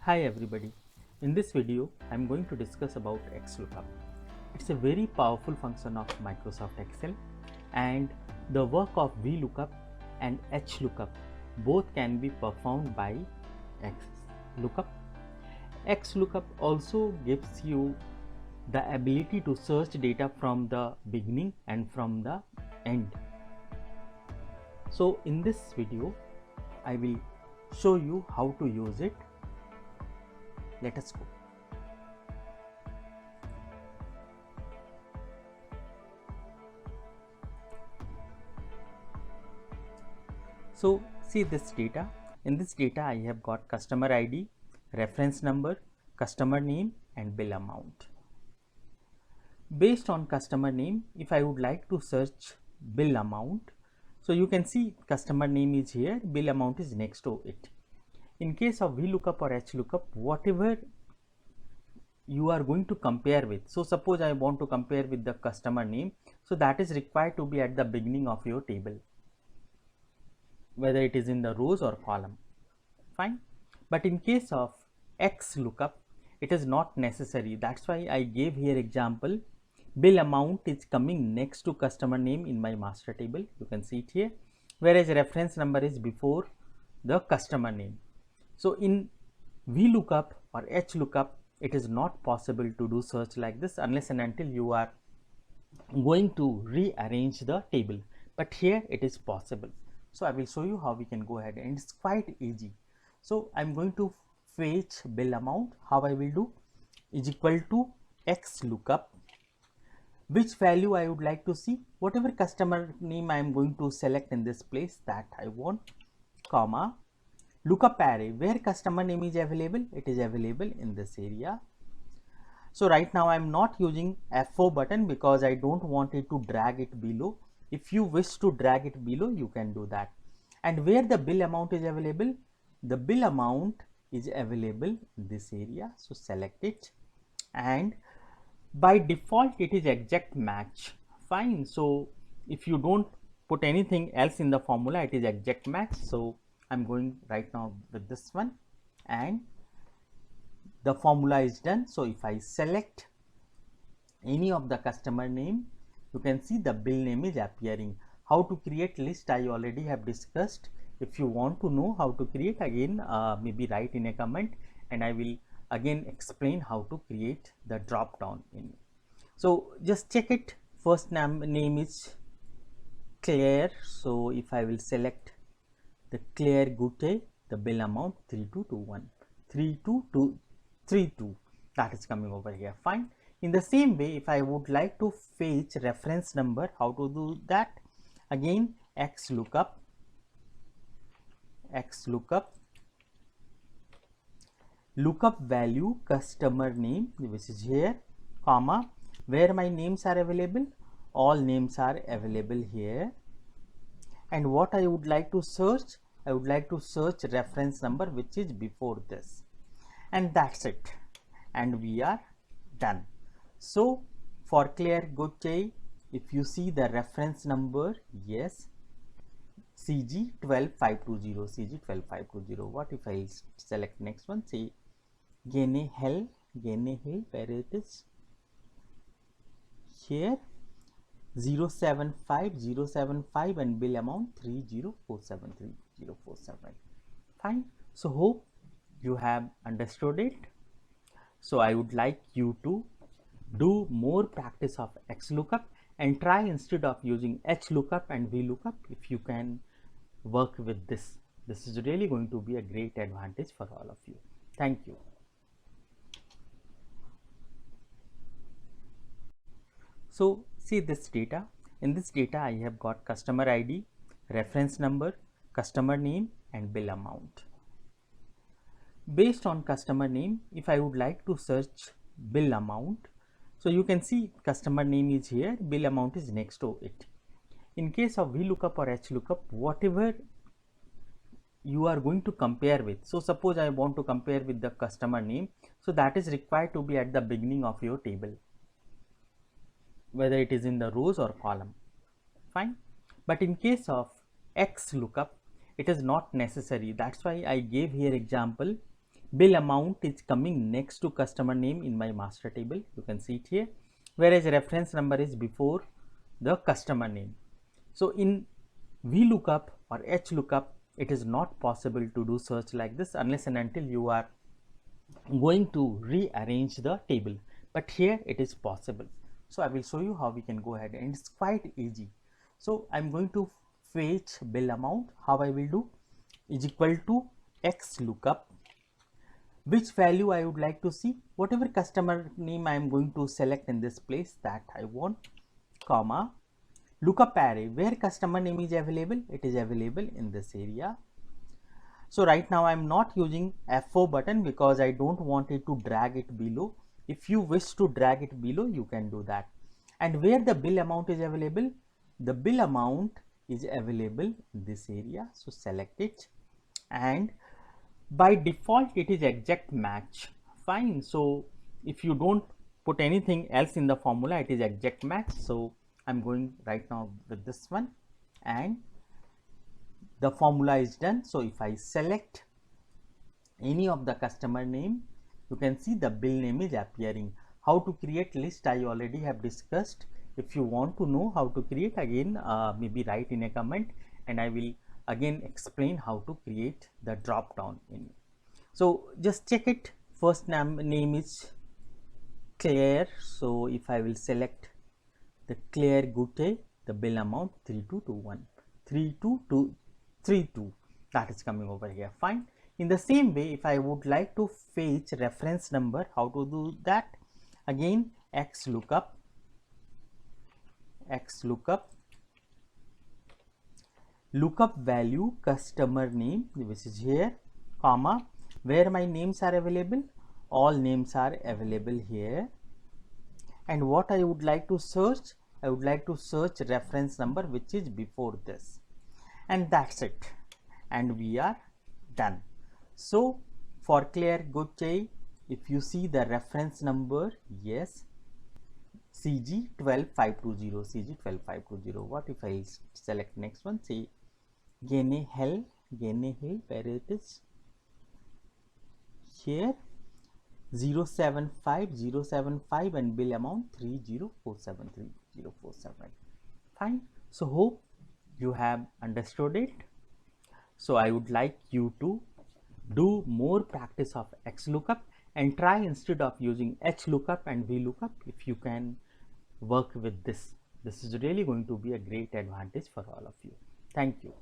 Hi everybody. In this video, I am going to discuss about XLOOKUP. It's a very powerful function of Microsoft Excel, and the work of VLOOKUP and HLOOKUP both can be performed by XLOOKUP. XLOOKUP also gives you the ability to search data from the beginning and from the end. So in this video, I will show you how to use it. Let us go. So see this data. In this data I have got customer ID, reference number, customer name and bill amount. Based on customer name, if I would like to search bill amount, so you can see customer name is here, bill amount is next to it. In case of VLOOKUP or HLOOKUP, whatever you are going to compare with, so suppose I want to compare with the customer name, so that is required to be at the beginning of your table, whether it is in the rows or column. Fine. But in case of XLOOKUP, it is not necessary. That's why I gave here example. Bill amount is coming next to customer name in my master table. You can see it here, whereas reference number is before the customer name. So in VLOOKUP or HLOOKUP, it is not possible to do search like this unless and until you are going to rearrange the table. But here it is possible. So I will show you how we can go ahead, and it's quite easy. So I'm going to fetch bill amount. How I will do is equal to XLOOKUP. Which value I would like to see, whatever customer name I am going to select in this place that I want, comma, lookup array where customer name is available, it is available in this area. So right now I am not using F4 button because I don't want it to drag it below. If you wish to drag it below, you can do that. And where the bill amount is available, the bill amount is available in this area. So select it, and by default it is exact match. Fine. So if you don't put anything else in the formula, it is exact match. So I'm going right now with this one, and the formula is done. So if I select any of the customer name, you can see the bill name is appearing. How to create list I already have discussed. If you want to know how to create, again maybe write in a comment, and I will again explain how to create the drop down in. So just check it. First name is Claire. So if I will select the Claire Gute, the bill amount 3221, 32232, that is coming over here. Fine. In the same way, if I would like to fetch reference number, how to do that? Again, XLOOKUP, lookup value customer name, which is here, comma, where my names are available, all names are available here. And what I would like to search, I would like to search reference number which is before this, and that's it, and we are done. So for Claire Gauthier, if you see the reference number, yes, CG12520, CG12520. What if I select next one, say Gene Hill, where it is here, 075075 and bill amount 30473047. Fine. So hope you have understood it. So I would like you to do more practice of XLOOKUP and try, instead of using HLOOKUP and VLOOKUP, if you can work with this. This is really going to be a great advantage for all of you. Thank you. So see this data. In this data I have got customer ID, reference number, customer name and bill amount. Based on customer name, if I would like to search bill amount, so you can see customer name is here, bill amount is next to it. In case of VLOOKUP or HLOOKUP, whatever you are going to compare with, so suppose I want to compare with the customer name, so that is required to be at the beginning of your table, whether it is in the rows or column. Fine. But in case of XLOOKUP, it is not necessary. That's why I gave here example. bill amount is coming next to customer name in my master table. You can see it here, whereas reference number is before the customer name. So in VLOOKUP or HLOOKUP, it is not possible to do search like this unless and until you are going to rearrange the table, but here it is possible. So I will show you how we can go ahead, and it's quite easy. So I'm going to fetch bill amount. How I will do is equal to X lookup, which value I would like to see, whatever customer name I am going to select in this place that I want, comma, lookup array where customer name is available, it is available in this area. So right now I am not using F4 button because I don't want it to drag it below. If you wish to drag it below, you can do that. And where the bill amount is available, the bill amount is available in this area. So select it, and by default it is exact match. Fine. So if you don't put anything else in the formula, it is exact match. So I'm going right now with this one, and the formula is done. So if I select any of the customer name, you can see the bill name is appearing. How to create list I already have discussed. If you want to know how to create, again maybe write in a comment, and I will again explain how to create the drop down in. So just check it. First name is Claire. So if I will select the Claire Gute, the bill amount 3221, 32232, that is coming over here. Fine. In the same way, if I would like to fetch reference number, how to do that? Again, X lookup, lookup value customer name, which is here, comma, where my names are available, all names are available here. And what I would like to search, I would like to search reference number which is before this, and that's it, and we are done. So for Claire Gute, if you see the reference number, yes, CG12520, CG12520. What if I select next one, say Gene Hill, where it is here, 075075, and bill amount 30473047. Fine. So hope you have understood it. So I would like you to do more practice of XLOOKUP and try, instead of using HLOOKUP and VLOOKUP, if you can work with this. This is really going to be a great advantage for all of you. Thank you.